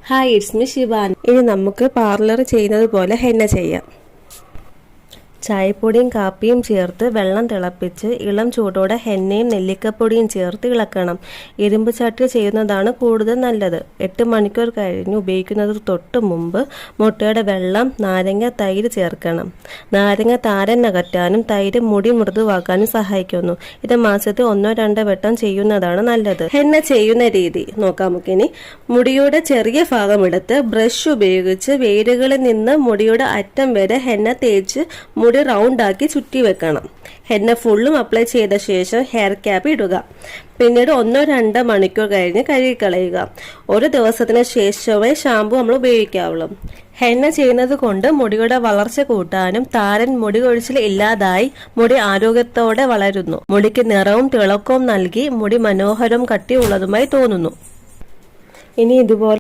Hi, it's me Shivan. ഇനി നമുക്ക് parlour ചെയ്യുന്നത് പോലെ ഹെന്ന ചെയ്യാം. ചായപ്പൊടിയും കാപ്പിയും ചേർത്ത് വെള്ളം തിളപ്പിച്ച് ഇളം ചൂടോടെ ഹെന്നയും നെല്ലിക്കപ്പൊടിയും ചേർത്ത് ഇളക്കണം. ഇരുമ്പ് ചട്ടി ചെയ്യുന്നതാണ് കൂടുതൽ നല്ലത്. 8 മണിക്കൂർ കഴിഞ്ഞ് ഉപയോഗിക്കുന്നത് തൊട്ട് മുമ്പ് മുട്ടയുടെ വെള്ളം, നാരങ്ങ, തൈര് ചേർക്കണം. നാരങ്ങ താരൻ അകറ്റാനും തൈര് മുടി മൃദുവാക്കാനും സഹായിക്കുന്നു. ഇത് മാസത്തിൽ 1-2 വട്ടം ചെയ്യുന്നതാണ് നല്ലത്. ഹെന്ന ചെയ്യുന്ന രീതി നോക്കാം നമുക്കിനി. മുടിയുടെ ചെറിയ ഭാഗം എടുത്ത് ബ്രഷ് ഉപയോഗിച്ച് വേരുകളിൽ നിന്ന് മുടിയുടെ അറ്റം വരെ ഹെന്ന തേച്ച് മുടി റൗണ്ടാക്കി ചുറ്റി വെക്കണം. ഹെന്ന ഫുള്ളും അപ്ലൈ ചെയ്ത ശേഷം ഹെയർ ക്യാപ്പ് ഇടുക. പിന്നീട് 1-2 മണിക്കൂർ കഴിഞ്ഞ് കഴുകിക്കളയുക. ഒരു ദിവസത്തിന് ശേഷമേ ഷാമ്പു നമ്മൾ ഉപയോഗിക്കാവുള്ളൂ. ഹെന്ന ചെയ്യുന്നത് കൊണ്ട് മുടിയുടെ വളർച്ച കൂട്ടാനും താരൻ മുടി കൊഴിച്ചിൽ ഇല്ലാതായി മുടി ആരോഗ്യത്തോടെ വളരുന്നു. മുടിക്ക് നിറവും തിളക്കവും നൽകി മുടി മനോഹരവും കട്ടിയുള്ളതുമായി തോന്നുന്നു. ഇനി ഇതുപോലെ